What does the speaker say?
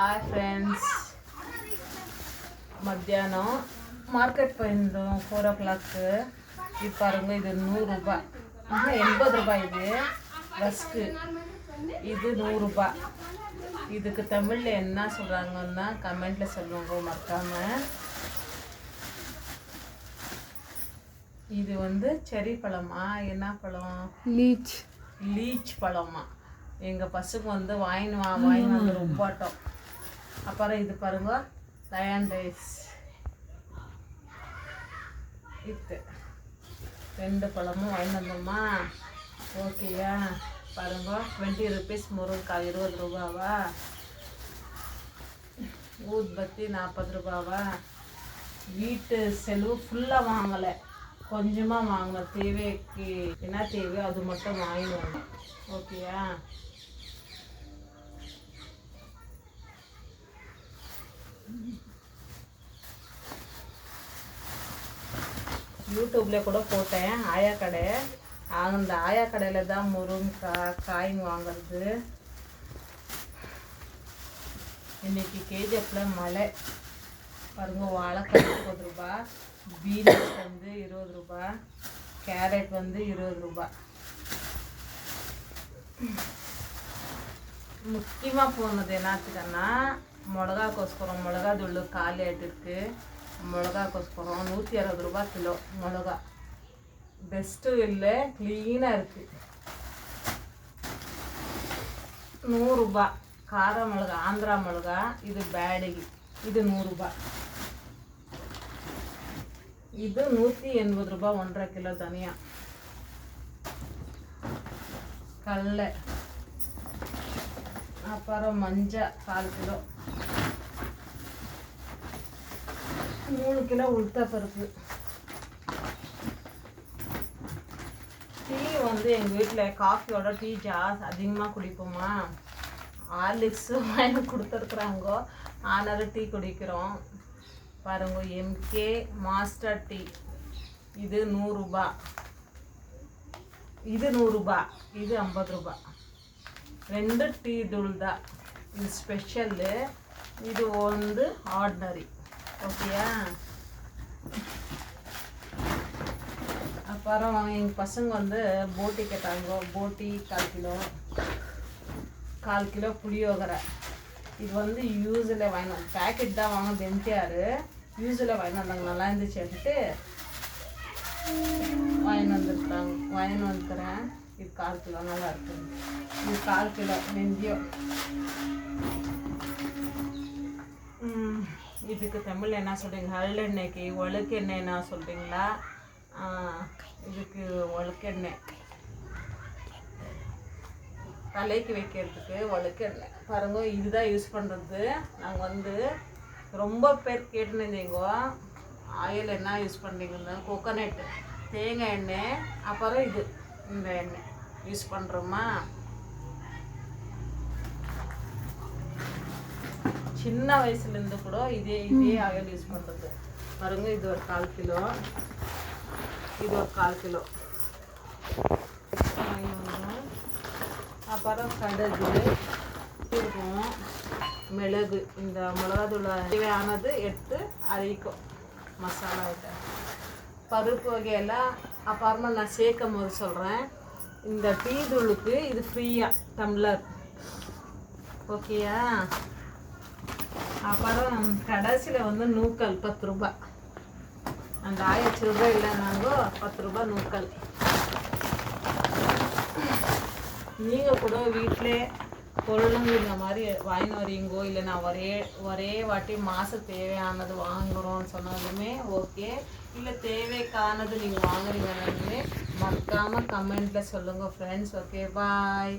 Hi friends, ಮಧ್ಯಾಹ್ನ market போயிருந்தோம் 4 o'clock. இது பாருங்க, இது 100 ரூபாய், 80 ரூபாய். இது ரஸ்க்கு, இது 100 ரூபாய். இதுக்கு தமிழ்ல என்ன சொல்றாங்கன்னா கமெண்ட்ல சொல்லுங்க மறக்காம. இது வந்து செரி பழமா, என்ன பழம்? லீச் பழமா. எங்கள் பசங்க வந்து வாங்கி வந்து ரொம்பாட்டோம். அப்புறம் இது பாருங்க, லயன் ரைஸ். இது 2 பழமும் வாங்கி வந்தோமா. ஓகேயா? பாருங்க, 20 rupees முருங்கைக்காய் 20 ரூபாவா, ஊதுபத்தி 40 ரூபாவா. வீட்டு செலவு ஃபுல்லாக வாங்கலை, கொஞ்சமாக வாங்கினோம். தேவைக்கு என்ன தேவையோ அது மட்டும் வாங்கிடுவோம். ஓகேயா? யூடியூப்ல கூட போட்டேன் ஆயா கடை. அந்த ஆயா கடையில் தான் முருங்கைக்காய் காய்ங்க வாங்குறது. இன்னைக்கு கேஜிஎஃப்ல மழை. பாருங்க, வாழைக்காய் 30 ரூபாய், பீன்ஸ் வந்து 20 ரூபாய், கேரட் வந்து 20 ரூபாய். முக்கியமாக போனது என்னத்துக்குன்னா மிளகாக்கோஸ்கரம். மிளகா தூள் காலி ஆகிட்டு இருக்கு. மிளகாக்கோஸ்கரம் 160 ரூபாய் கிலோ. மிளகா பெஸ்ட்டும் இல்லை, க்ளீனாக இருக்குது. 100 ரூபாய் கார மிளகா, ஆந்திரா மிளகா. இது பேடகி, இது 100 ரூபாய். இது 180 ரூபாய் 1.5 கிலோ தனியா. கடலை, அப்புறம் மஞ்சள் 4 கிலோ, 3 கிலோ உளுத்த பருப்பு. டீ வந்து எங்கள் வீட்டில் காஃபியோட டீ அதிகமாக குடிப்போமா. ஹார்லிக்ஸ் வாங்கி கொடுத்துருக்குறாங்க, ஆனாலும் டீ குடிக்கிறோம். பாருங்க, எம்கே மாஸ்டர் டீ. இது 100 ரூபாய், இது 100 ரூபாய், இது 50 ரூபாய். 2 டீ தூள் தான். இது ஸ்பெஷல்லு, இது வந்து ஆர்டினரி. ஓகேயா? அப்புறம் எங்கள் பசங்க வந்து போட்டி கேட்டாங்க. போட்டி 1/4 கிலோ புளியோகரை. இது வந்து யூஸில் வாங்கினோம், பேக்கெட் தான் வாங்கினது. எம்டிஆர் யூஸில் வாங்கி வந்தாங்க, நல்லா இருந்துச்சு எடுத்துட்டு வாங்கி வந்துக்கிறேன். இது 1/4 கிலோ நல்லா இருக்கு. இது 1/4 கிலோ வெந்தயம். இதுக்கு தமிழ் என்ன சொல்கிறீங்க? ஹல்லெண்ணெய்க்கு ஒழுக்கெண்ணெய் என்ன சொல்கிறீங்களா? இதுக்கு ஒழுக்கெண்ணெய், தலைக்கு வைக்கிறதுக்கு ஒழுக்கெண்ணெய். பாருங்க, இதுதான் யூஸ் பண்ணுறது. நாங்கள் வந்து ரொம்ப பேர் கேட்டுருந்தீங்க ஆயில் என்ன யூஸ் பண்ணுறீங்கன்னு. கோகோனட், தேங்காய் எண்ணெய், அப்புறம் இது இந்த எண்ணெய் யூஸ் பண்ணுறோமா. சின்ன வயசுலேருந்து கூட இதே ஆயில் யூஸ் பண்ணுறது. பாருங்க, இது ஒரு 1/4 கிலோ, இது ஒரு 1/4 கிலோ. அப்புறம் கடுகு, சீரகம், மிளகு. இந்த மிளகாத்தூள் தேவையானது எடுத்து அரைக்கும் மசாலா ஐட்டம். பருப்பு வகையெல்லாம் அப்புறமா நான் சேர்க்கும் போது சொல்கிறேன். இந்த டீ தூளுக்கு இது ஃப்ரீயாக டம்ளர். ஓகேயா? அப்புறம் கடைசியில் வந்து நூக்கல் 10 ரூபாய். அந்த 1000 ரூபாய் இல்லைனாங்கோ 10 ரூபாய் நூக்கல். நீங்கள் கூட வீட்டிலே பொருளுங்க இந்த மாதிரி வாங்கி வரீங்கோ, இல்லை நான் ஒரே வாட்டி மாதம் தேவையானது வாங்குகிறோன்னு சொன்னாலுமே ஓகே. இல்லை தேவைக்கானது நீங்கள் வாங்குறீங்கன்னு மறக்காமல் கமெண்ட்டில் சொல்லுங்கள் ஃப்ரெண்ட்ஸ். ஓகே, பாய்.